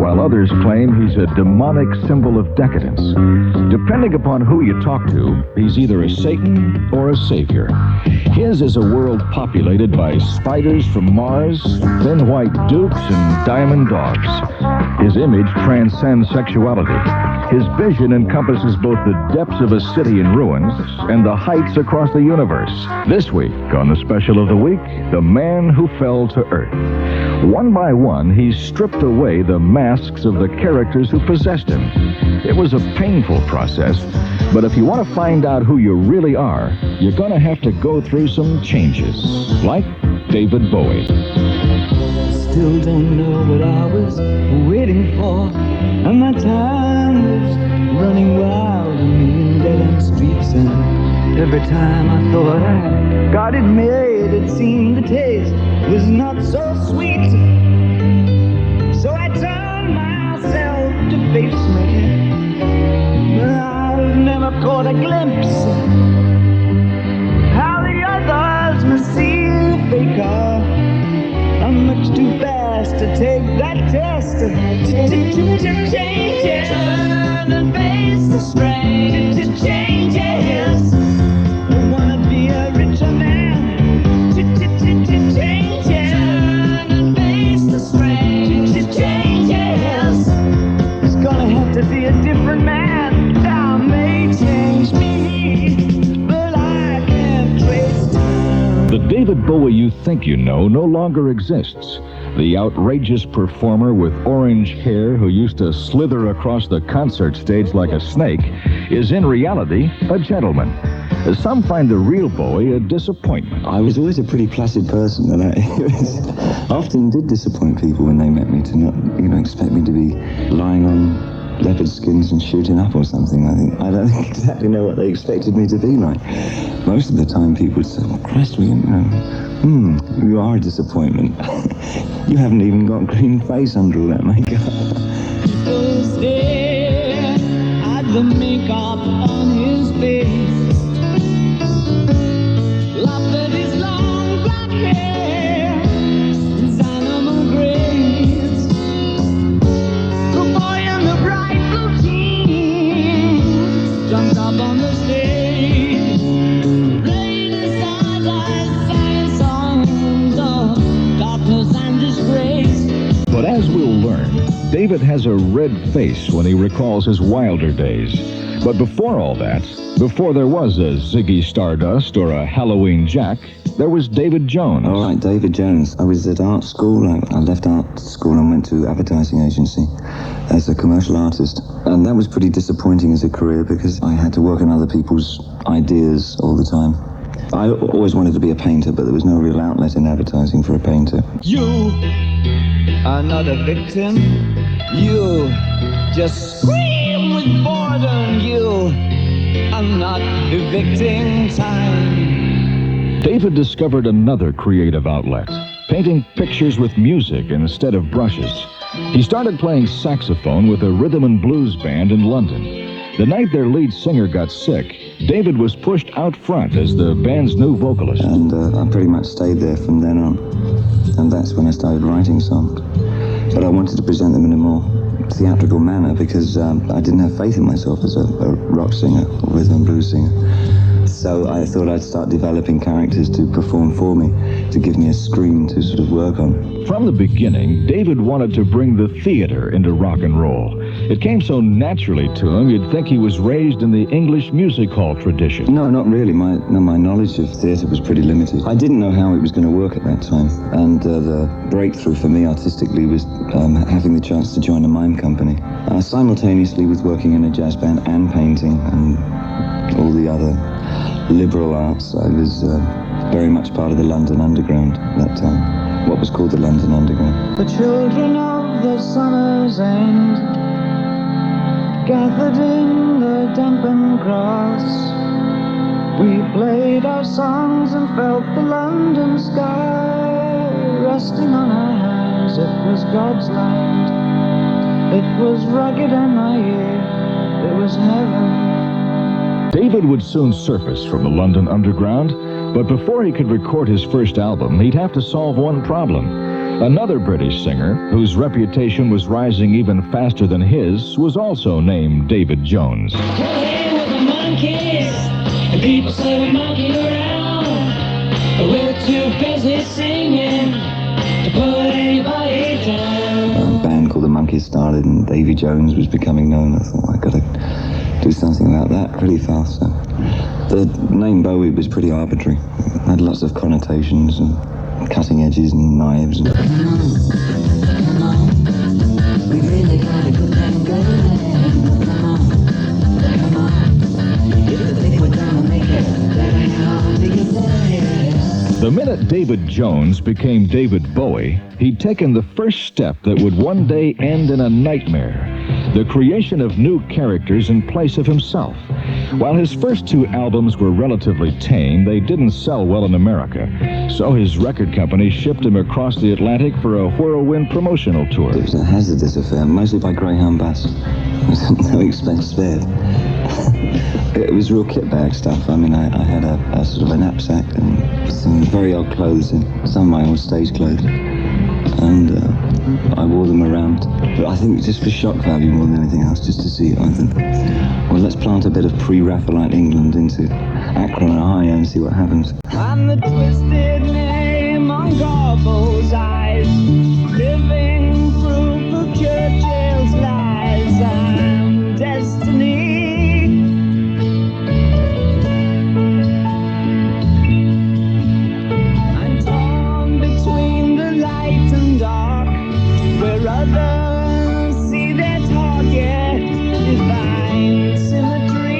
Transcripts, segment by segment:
while others claim he's a demonic symbol of decadence. Depending upon who you talk to, he's either a Satan or a savior. His is a world populated by spiders from Mars, thin white dukes, and diamond dogs. His image transcends sexuality. His vision encompasses both the depths of a city in ruins and the heights across the universe. This week, on the special of the week, The Man Who Fell to Earth. One by one, he stripped away the masks of the characters who possessed him. It was a painful process, but if you want to find out who you really are, you're going to have to go through some changes, like David Bowie. Still don't know what I was waiting for, and my time was running wild in dead-end streets, and every time I thought I got it made, it seemed the taste was not so sweet. So I turned myself to face me, but I've never caught a glimpse of how the others must see the faker. I'm much too fast to take that test. To change it, turn and face the strain. To change it, I wanna be a richer man. To change it, turn and face the strain. To change it, it's gonna have to be a different man. Time may change me, but I can't trace time. The David Bowie you think you know no longer exists. The outrageous performer with orange hair who used to slither across the concert stage like a snake is in reality a gentleman. Some find the real Bowie a disappointment. I was always a pretty placid person, and I often did disappoint people when they met me to not, expect me to be lying on leopard skins and shooting up or something. I don't exactly know what they expected me to be like. Most of the time people would say, "Oh, Christ, you are a disappointment. You haven't even got a green face under all that makeup." People stare at the makeup on his face, laugh at his long black hair, his animal grace. The boy in the bright blue jeans jumped up on the stage, played his eyes, sang songs of darkness and disgrace. But as we'll learn, David has a red face when he recalls his wilder days. But before all that, before there was a Ziggy Stardust or a Halloween Jack, there was David Jones. All right, David Jones. I was at art school. I left art school and went to advertising agency as a commercial artist. And that was pretty disappointing as a career because I had to work on other people's ideas all the time. I always wanted to be a painter, but there was no real outlet in advertising for a painter. You are not a victim. You just scream with boredom. You are not evicting time. David discovered another creative outlet, painting pictures with music instead of brushes. He started playing saxophone with a rhythm and blues band in London. The night their lead singer got sick, David was pushed out front as the band's new vocalist. And I pretty much stayed there from then on. And that's when I started writing songs. But I wanted to present them in a more theatrical manner because I didn't have faith in myself as a rock singer or rhythm and blues singer. So I thought I'd start developing characters to perform for me, to give me a screen to sort of work on. From the beginning, David wanted to bring the theater into rock and roll. It came so naturally to him, you'd think he was raised in the English music hall tradition. No, not really. My knowledge of theatre was pretty limited. I didn't know how it was going to work at that time. And the breakthrough for me artistically was having the chance to join a mime company. Simultaneously with working in a jazz band and painting and all the other liberal arts, I was very much part of the London Underground at that time. What was called the London Underground. The children of the summer's end gathered in the dampened grass. We played our songs and felt the London sky resting on our hands. It was God's land. It was rugged and naive. It was heaven. David would soon surface from the London Underground, but before he could record his first album, he'd have to solve one problem. Another British singer, whose reputation was rising even faster than his, was also named David Jones. Playing with the monkeys, and people say we monkey around, but we're too busy singing to put anybody down. A band called the Monkeys started, and Davy Jones was becoming known. I thought, I got to do something about that pretty fast. So the name Bowie was pretty arbitrary. It had lots of connotations and cutting edges and knives. Come on, we really got a good thing going. Come on, if you think we're gonna make it, then how do you play? The minute David Jones became David Bowie, he'd taken the first step that would one day end in a nightmare: the creation of new characters in place of himself. While his first two albums were relatively tame, they didn't sell well in America, so his record company shipped him across the Atlantic for a whirlwind promotional tour. It was a hazardous affair, mostly by Greyhound Bus. No expense spared. It was real kit bag stuff. I mean, I had a sort of a knapsack and some very old clothes, and some of my old stage clothes. And I wore them around, but I think just for shock value more than anything else, just to see it. I think, well, let's plant a bit of pre-Raphaelite England into Akron, Ohio, and see what happens. I'm the twisted name on Garbo's eyes, living proof of Churchill's lies. I'm destiny. I'm torn between the light and dark, where others see their target, divine symmetry.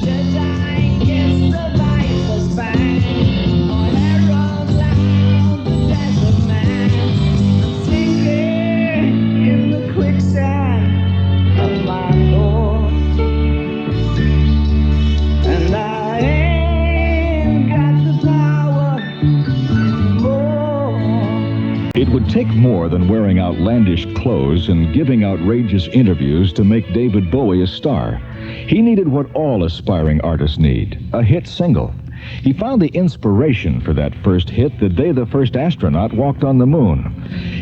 Should I kiss the viper's fang, or arrow down the desert man? I'm sinking in the quicksand of my thoughts, and I ain't got the power anymore. It would take more than wearing outlandish clothes and giving outrageous interviews to make David Bowie a star. He needed what all aspiring artists need: a hit single. He found the inspiration for that first hit the day the first astronaut walked on the moon.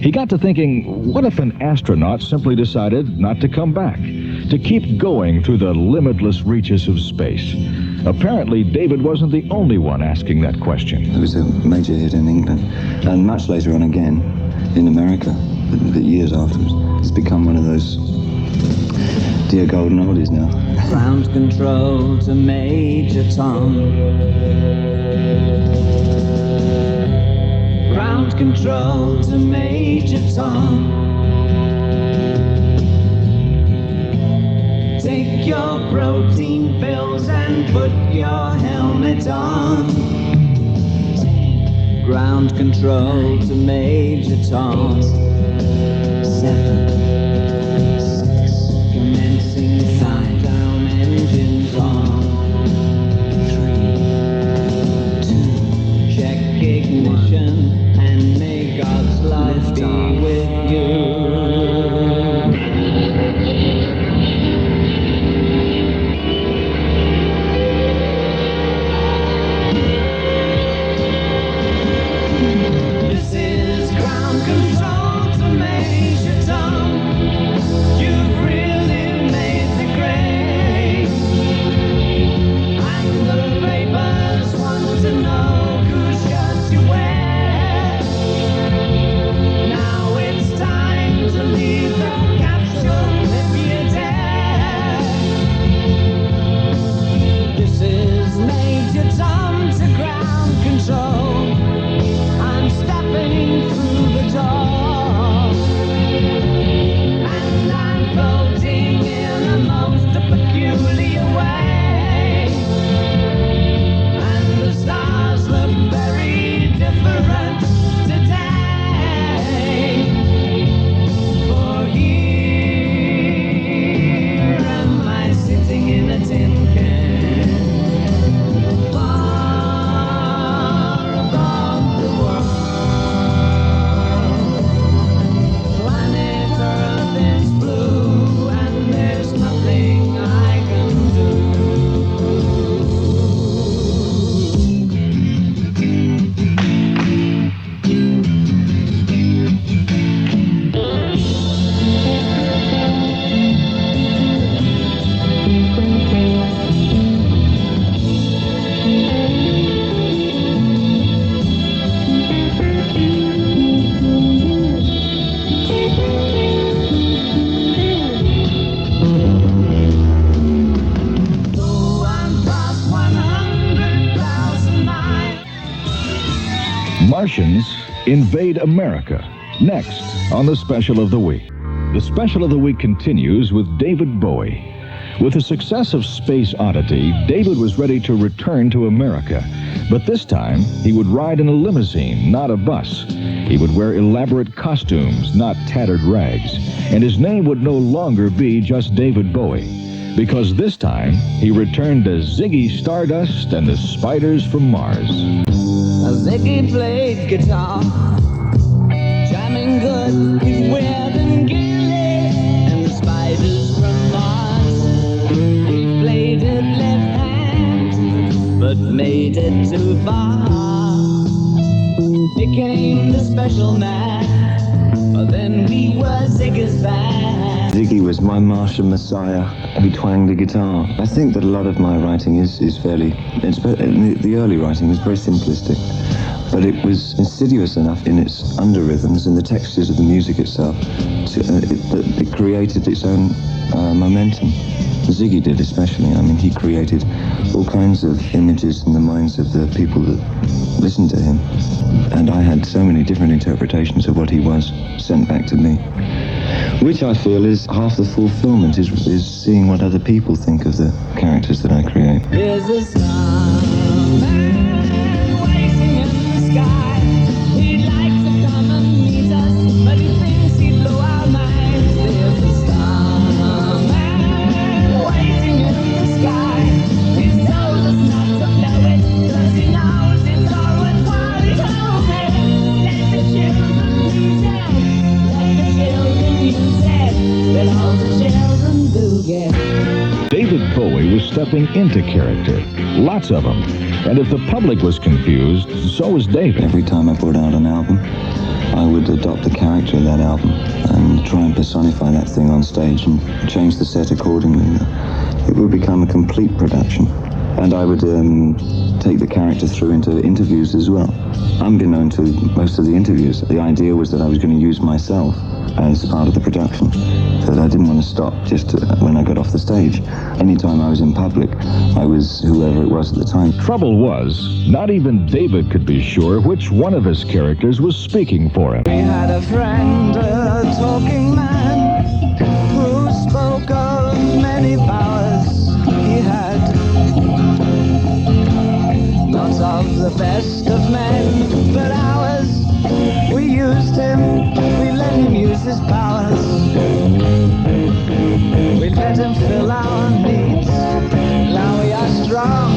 He got to thinking, what if an astronaut simply decided not to come back, to keep going through the limitless reaches of space? Apparently, David wasn't the only one asking that question. It was a major hit in England, and much later on again in America, but years afterwards. It's become one of those dear golden oldies now. Ground control to Major Tom. Ground control to Major Tom. Take your protein pills and put your helmet on. Ground control to Major Tom. 7, 6, commencing countdown, engines on. 3, 2, check ignition, and may God's love be with you. This is ground control to Major Tom. You've really made the grade, and the papers want to know whose shirt you wear. Now it's time Martians invade America. Next on the Special of the Week. The Special of the Week continues with David Bowie. With the success of Space Oddity, David was ready to return to America. But this time, he would ride in a limousine, not a bus. He would wear elaborate costumes, not tattered rags. And his name would no longer be just David Bowie. Because this time, he returned to Ziggy Stardust and the Spiders from Mars. Ziggy played guitar, jamming good, he's weird and gilly, and the Spiders from Mars. He played it left hand, but made it too far. Became the special man, but then we were Ziggy's band. Ziggy was my Martian messiah who twanged the guitar. I think that a lot of my writing is fairly... the early writing was very simplistic, but it was insidious enough in its underrhythms and the textures of the music itself that it created its own momentum. Ziggy did especially. I mean, he created all kinds of images in the minds of the people that listened to him. And I had so many different interpretations of what he was sent back to me, which I feel is half the fulfillment, is seeing what other people think of the characters that I create. There's a starman waiting in the sky. He'd like to come and meet us, but he thinks he'd blow our minds. There's a starman waiting in the sky. He's told us not to blow it, 'cause he knows it's all worthwhile. He told me, let the children use it, let the children use it, let all the children boogie. David Bowie was stepping into character, lots of them. And if the public was confused, so was David. Every time I put out an album, I would adopt the character of that album and try and personify that thing on stage and change the set accordingly. It would become a complete production. And I would take the character through into interviews as well. Unbeknown to most of the interviews, the idea was that I was going to use myself as part of the production, that I didn't want to stop just when I got off the stage. Anytime I was in public, I was whoever it was at the time. Trouble was, not even David could be sure which one of his characters was speaking for him. We had a friend, a talking man, who spoke of many powers he had. Not of the best of men, but ours. We used him, we let him use his powers. We let him fill our needs, now we are strong.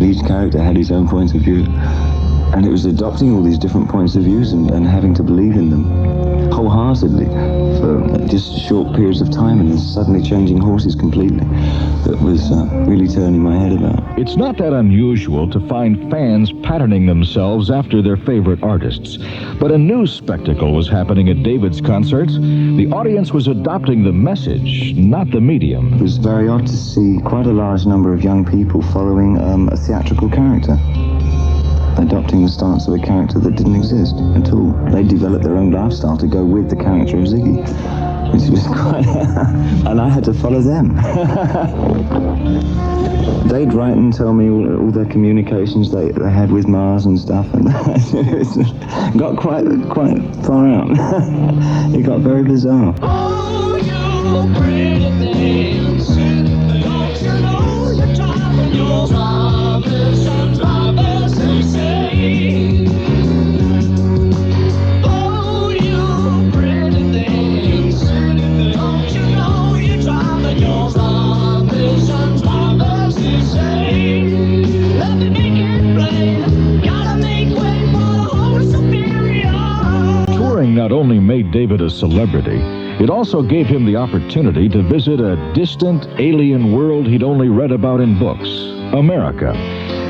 Each character had his own point of view, and it was adopting all these different points of views and having to believe in them wholeheartedly for just short periods of time, and then suddenly changing horses completely. That was really turning my head about. It's not that unusual to find fans patterning themselves after their favorite artists. But a new spectacle was happening at David's concerts. The audience was adopting the message, not the medium. It was very odd to see quite a large number of young people following a theatrical character, adopting the stance of a character that didn't exist at all. They developed their own lifestyle to go with the character of Ziggy, which was quite... and I had to follow them. They'd write and tell me all their communications they had with Mars and stuff, and it got quite far out. It got very bizarre. Oh, you pretty things, don't you know you're driving your drivers and drivers insane? Oh, you pretty things, don't you know you're driving your drivers and drivers insane? Let me make it plain, gotta make way for the whole superior. Touring not only made David a celebrity, it also gave him the opportunity to visit a distant, alien world he'd only read about in books, America.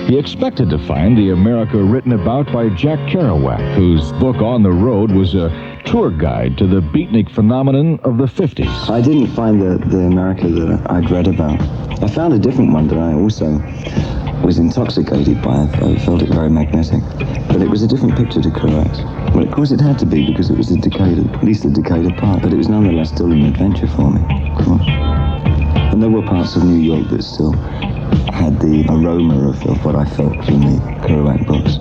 He expected to find the America written about by Jack Kerouac, whose book On the Road was a tour guide to the beatnik phenomenon of the 50s. I didn't find the America that I'd read about. I found a different one that I also was intoxicated by. I felt it very magnetic. But it was a different picture to Kerouac's. Well, of course it had to be, because it was at least a decade apart. But it was nonetheless still an adventure for me, of course. And there were parts of New York that still had the aroma of what I felt from the Kerouac books.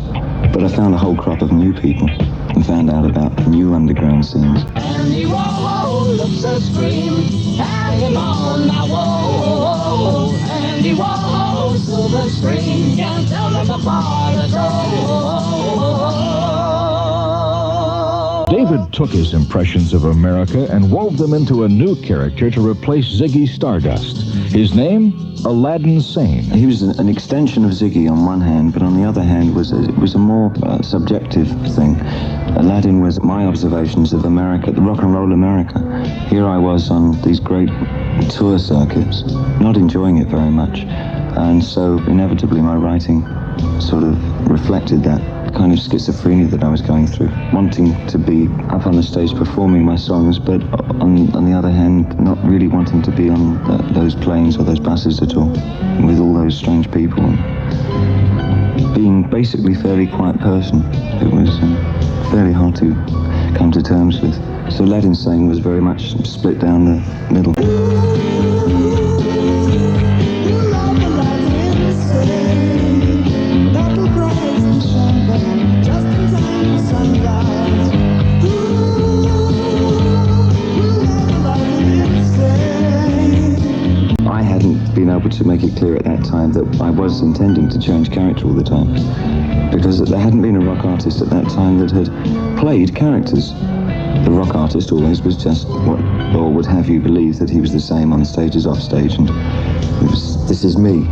But I found a whole crop of new people and found out about new underground scenes. Andy Warhol looks a scream, hang him on my wall. Andy Warhol, silver screen, can't tell them apart at all. David took his impressions of America and wove them into a new character to replace Ziggy Stardust. His name, Aladdin Sane. He was an extension of Ziggy on one hand, but on the other hand it was a more subjective thing. Aladdin was my observations of America, the rock and roll America. Here I was on these great tour circuits, not enjoying it very much. And so inevitably my writing sort of reflected that kind of schizophrenia that I was going through, wanting to be up on the stage performing my songs, but on the other hand, not really wanting to be on those planes or those buses at all, with all those strange people. Being basically a fairly quiet person, it was fairly hard to come to terms with. So Aladdin Sane was very much split down the middle. Been able to make it clear at that time that I was intending to change character all the time, because there hadn't been a rock artist at that time that had played characters. The rock artist always was just what, or would have you believe that he was the same on stage as off stage, and this is me.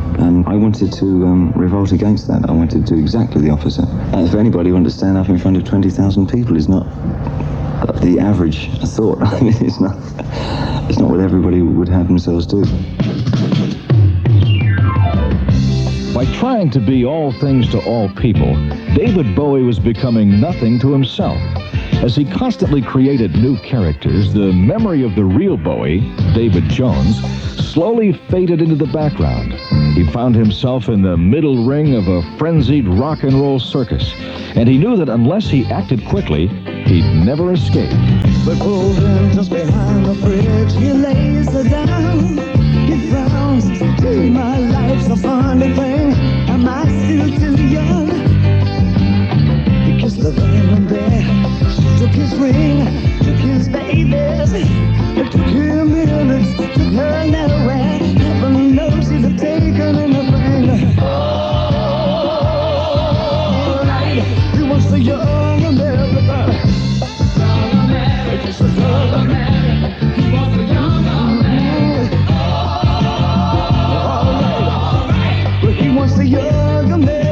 I wanted to revolt against that. I wanted to do exactly the opposite. If anybody wanted to stand up in front of 20,000 people is not the average thought. I mean, it's not what everybody would have themselves do. By trying to be all things to all people, David Bowie was becoming nothing to himself. As he constantly created new characters, the memory of the real Bowie, David Jones, slowly faded into the background. He found himself in the middle ring of a frenzied rock and roll circus, and he knew that unless he acted quickly, he'd never escape. But over just behind the bridge, he lays her down. He frowns, say my life's a funny thing. Am I still too young? He kissed the there and there. She took his ring, took his babies. It took him minutes, took her nowhere. Heaven knows he'd have taken anything. All night, he was the young American. Young American, just a young American. He was the young American. All right, but he was the young American.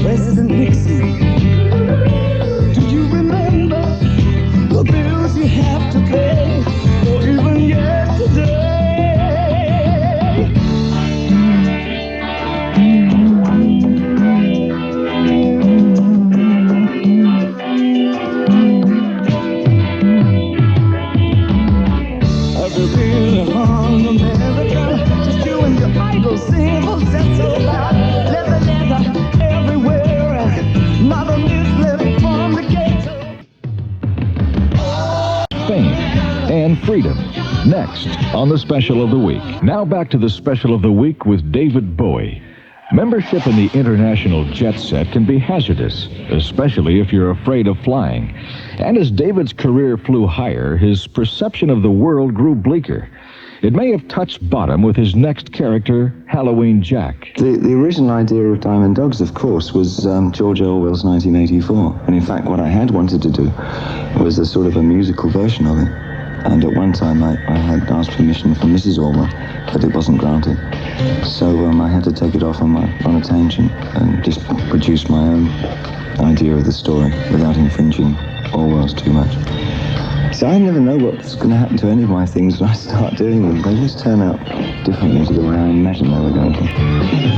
President Nixon, do you remember the bills you have to pay, or even yesterday? Have you really hung America? Just you and your idle symbols, that's so loud. Leather, everywhere, not a leaf left from the ghetto. Fame and freedom. Next on the Special of the Week. Now back to the Special of the Week with David Bowie. Membership in the international jet set can be hazardous, especially if you're afraid of flying. And as David's career flew higher, his perception of the world grew bleaker. It may have touched bottom with his next character, Halloween Jack. The original idea of Diamond Dogs, of course, was George Orwell's 1984. And in fact, what I had wanted to do was a sort of a musical version of it. And at one time, I had asked permission from Mrs. Orwell, but it wasn't granted. So I had to take it off on a tangent and just produce my own idea of the story without infringing Orwell's too much. So I never know what's going to happen to any of my things when I start doing them. They just turn out differently to the way I imagined they were going to.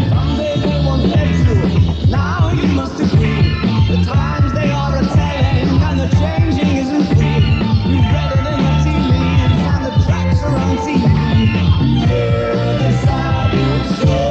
Someday they won't let you. Now you must agree. The times they are a-telling and the changing isn't free. You've read it in the tea leaves and the tracks are on TV. Hear the silent show.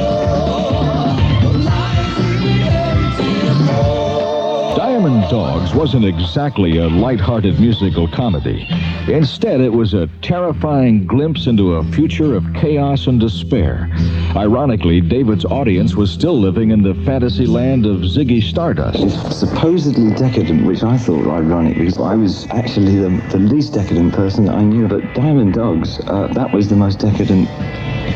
The lies we hate to know. Diamond Dogs wasn't exactly a light-hearted musical comedy. Instead, it was a terrifying glimpse into a future of chaos and despair. Ironically, David's audience was still living in the fantasy land of Ziggy Stardust. It's supposedly decadent, which I thought ironic, because I was actually the least decadent person that I knew. But Diamond Dogs, that was the most decadent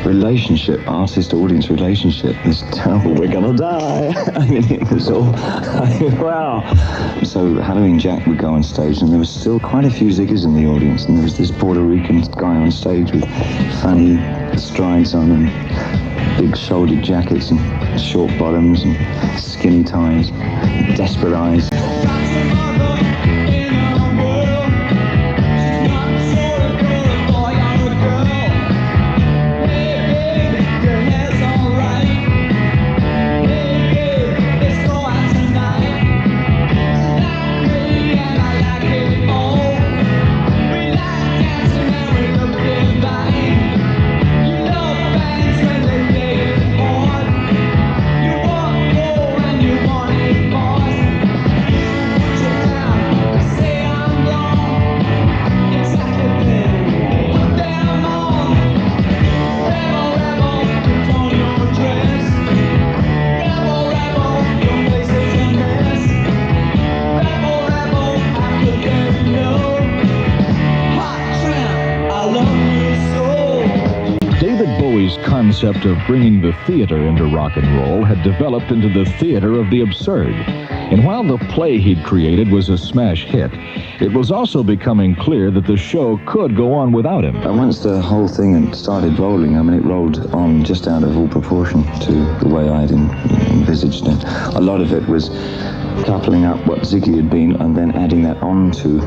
relationship, artist-audience relationship. It's terrible, we're gonna die. I mean, it was all, wow. So Halloween Jack would go on stage, and there was still quite a few Ziggers in the audience, and there was this Puerto Rican guy on stage with funny strides on and big shouldered jackets and short bottoms and skinny ties, desperate eyes. Bowie's concept of bringing the theater into rock and roll had developed into the theater of the absurd. And while the play he'd created was a smash hit, it was also becoming clear that the show could go on without him. And once the whole thing had started rolling, I mean, it rolled on just out of all proportion to the way I'd envisaged it. A lot of it was coupling up what Ziggy had been and then adding that on to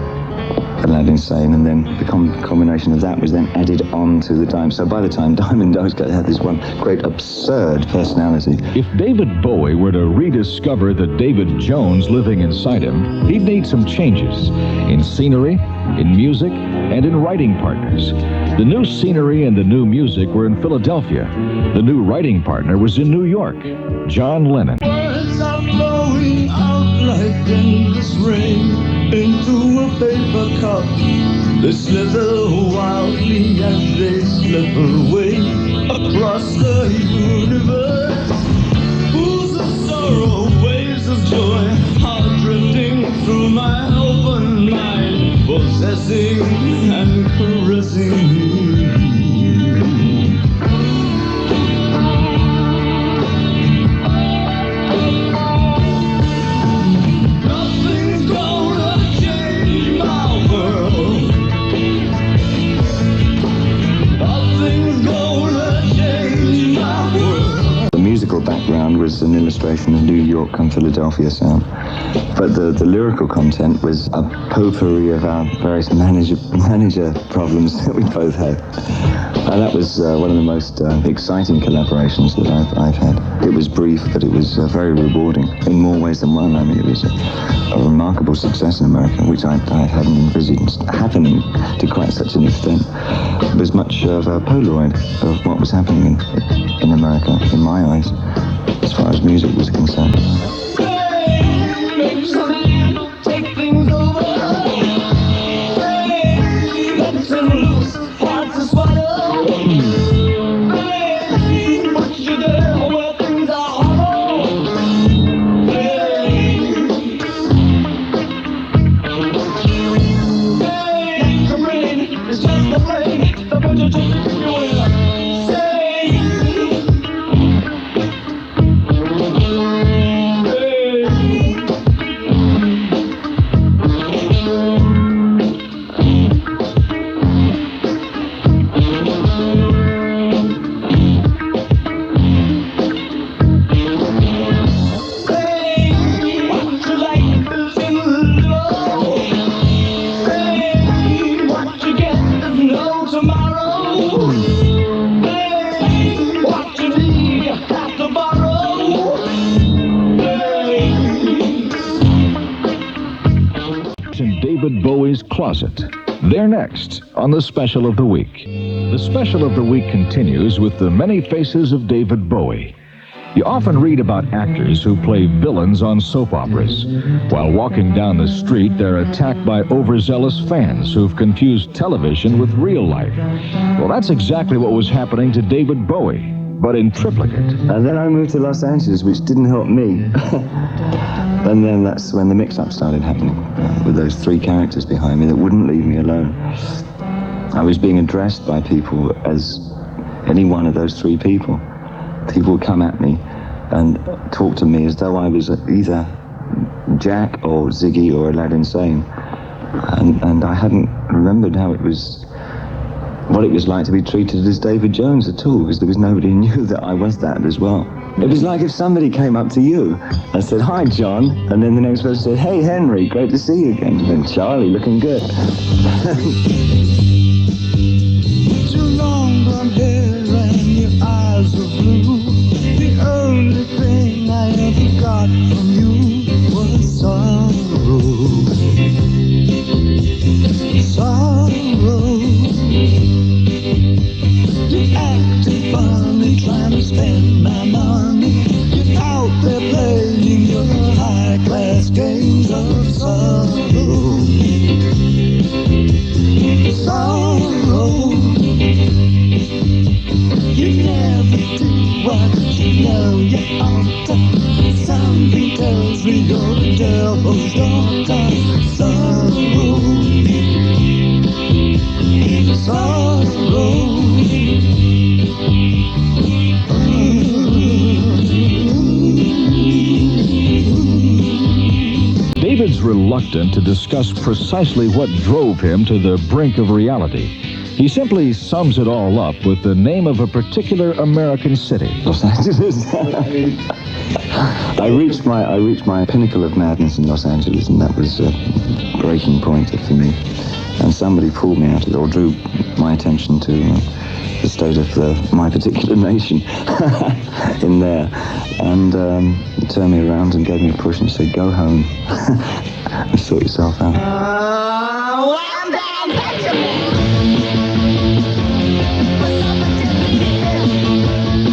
Aladdin Sane, and then the combination of that was then added on to the Diamond. So by the time Diamond Dogs had this one great absurd personality. If David Bowie were to rediscover the David Jones living inside him, he'd need some changes in scenery, in music, and in writing partners. The new scenery and the new music were in Philadelphia. The new writing partner was in New York, John Lennon. Words are flowing out like endless rain into a paper cup. They slither wildly as they slip away across the universe. Pools of sorrow, waves of joy are drifting through my open mind, possessing and caressing me. Background was an illustration of New York and Philadelphia sound, but the lyrical content was a potpourri of our various manager problems that we both had, and that was one of the most exciting collaborations that I've had. It was brief, but it was very rewarding in more ways than one. I mean, it was a remarkable success in America, which I hadn't envisaged happening to quite such an extent. It was much of a Polaroid of what was happening in America, in my eyes, as far as music was concerned. Take things over. Let them loose, hard to swallow. What you do where things are hollow. The rain is just the rain. The bunch of chickens you will. David Bowie's Closet. They're next on the Special of the Week. The Special of the Week continues with the many faces of David Bowie. You often read about actors who play villains on soap operas. While walking down the street, they're attacked by overzealous fans who've confused television with real life. Well, that's exactly what was happening to David Bowie, but in triplicate. And then I moved to Los Angeles, which didn't help me. And then that's when the mix-up started happening, with those three characters behind me that wouldn't leave me alone. I was being addressed by people as any one of those three people. People would come at me and talk to me as though I was either Jack or Ziggy or Aladdin Sane. And I hadn't remembered what it was like to be treated as David Jones at all, because there was nobody who knew that I was that as well. It was like if somebody came up to you and said, "Hi, John," and then the next person said, "Hey, Henry, great to see you again." And then, "Charlie, looking good." Your long blonde hair and your eyes were blue. The only thing I ever got from you was sorrow. Sorrow. You acted funny, trying to spend my money. You're out there playing your high-class games of sorrow. Sorrow. You never do what you know you ought to. Something tells me you're the devil's daughter. Sorrow. Sorrow. David's reluctant to discuss precisely what drove him to the brink of reality. He simply sums it all up with the name of a particular American city. Los Angeles. I reached my pinnacle of madness in Los Angeles, and that was a breaking point for me. And somebody pulled me out of it, or drew my attention to the state of my particular nation in there, and turned me around and gave me a push and said, "Go home and sort yourself out."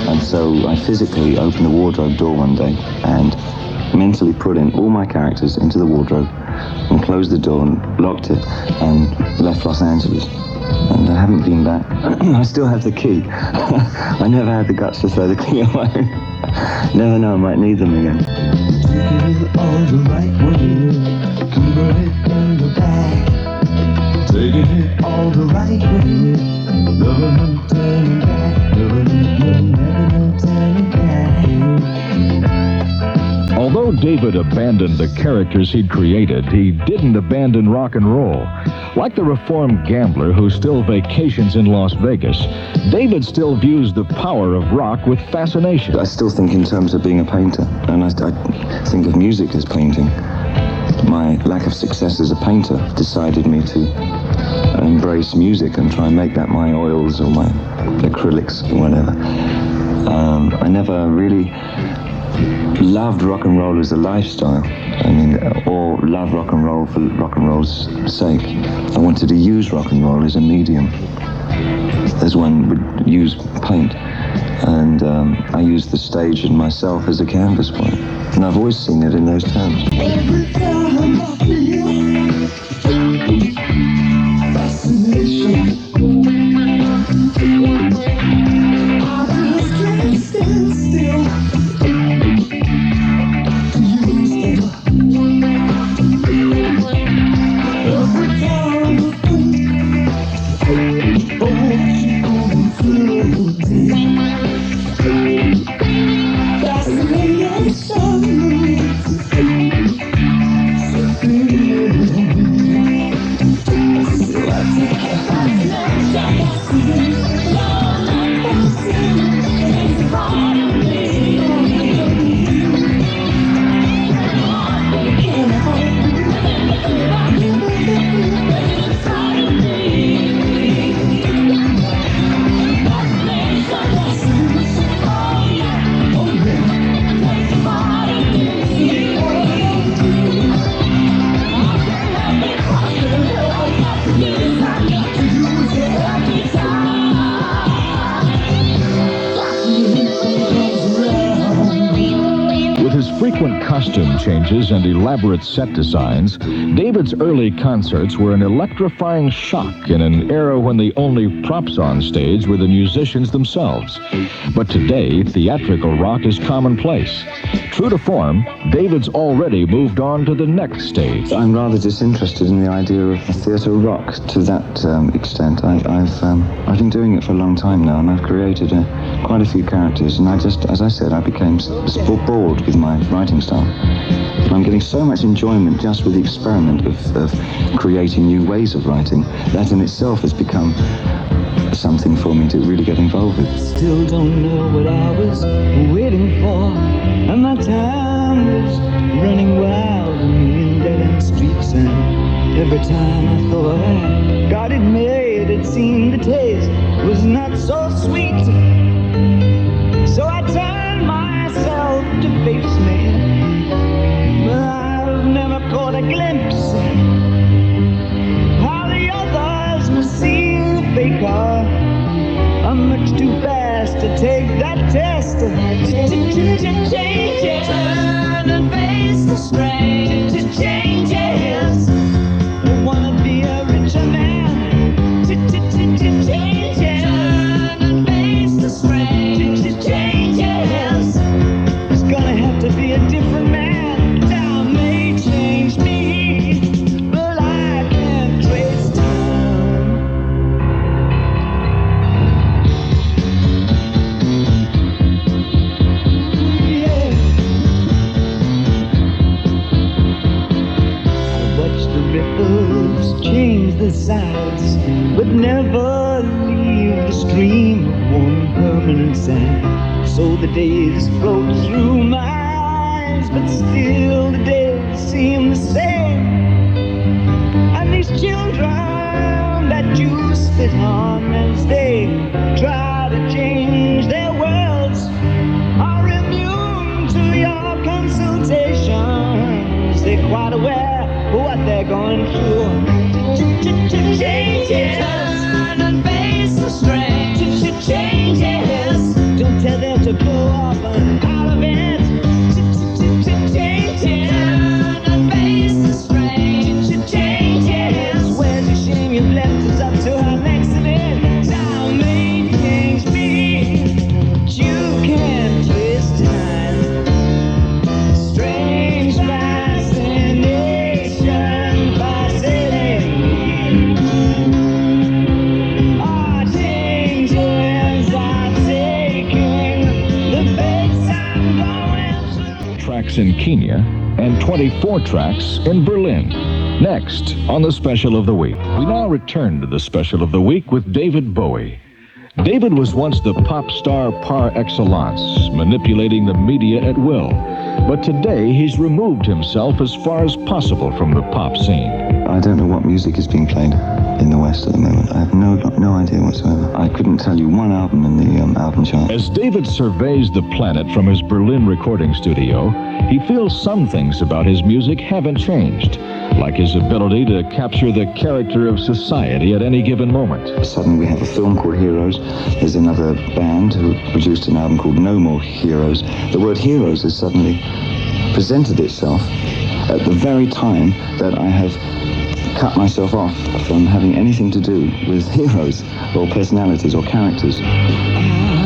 And so I physically opened the wardrobe door one day and mentally put in all my characters into the wardrobe and closed the door and locked it and left Los Angeles. And I haven't been back. I still have the key. I never had the guts to throw the key away. Never know, I might need them again. Taking it all the right way, keeping it in the back. Taking it all the right way, never no turning back. Never no turning back. Although David abandoned the characters he'd created, he didn't abandon rock and roll. Like the reformed gambler who still vacations in Las Vegas, David still views the power of rock with fascination. I still think in terms of being a painter, and I think of music as painting. My lack of success as a painter decided me to embrace music and try and make that my oils or my acrylics or whatever. I never really loved rock and roll as a lifestyle, or love rock and roll for rock and roll's sake. I wanted to use rock and roll as a medium, as one would use paint. And I used the stage and myself as a canvas for it. And I've always seen it in those terms. Every time I feel fascination, I just can't stand still. Every time I think, oh, what you going through, fascination. frequent costume changes and elaborate set designs, David's early concerts were an electrifying shock in an era when the only props on stage were the musicians themselves. But today, theatrical rock is commonplace. True to form, David's already moved on to the next stage. I'm rather disinterested in the idea of theatre rock to that extent. I've been doing it for a long time now, and I've created quite a few characters, and as I said, I became bored with my writing style. And I'm getting so much enjoyment just with the experiment of creating new ways of writing. That in itself has become something for me to really get involved with. Still don't know what I was waiting for, and my time was running wild, a million dead-end streets, and every time I thought I got it made, it seemed the taste was not so sweet. So I turned myself to face me, but I've never caught a glimpse how the others must see the faker. I'm much too fast to take that test. Changes, turn and face the strain. Changes, Wanna be a richer man. changes, turn and face the strain. Changes, It's gonna have to be a different man. Time may change me, but I can't trace time. Yeah. I watch the ripples change the sides, but never leave the stream of warm permanent sand. So the days float through my eyes, but still the days seem the same. And these children that you spit on as they try to change their worlds are immune to your consultations. They're quite aware of what they're going through. changes, turn and face the strain. Changes, Don't tell them to blow up and out of it. changes, turn and face the strain. Changes, Where's the shame you've left us up to our next event? Time may change me, but you can't twist time. Strange fascination fascinating. Our changes are taking the pace I'm going through. Tracks in Kenya and 24 tracks in Berlin. Next on the Special of the Week. We now return to the Special of the Week with David Bowie. David was once the pop star par excellence, manipulating the media at will. But today he's removed himself as far as possible from the pop scene. I don't know what music is being played in the West at the moment. I have no idea whatsoever. I couldn't tell you one album in the album chart. As David surveys the planet from his Berlin recording studio, he feels some things about his music haven't changed, like his ability to capture the character of society at any given moment. Suddenly we have a film called Heroes. There's another band who produced an album called No More Heroes. The word heroes has suddenly presented itself at the very time that I have cut myself off from having anything to do with heroes or personalities or characters. I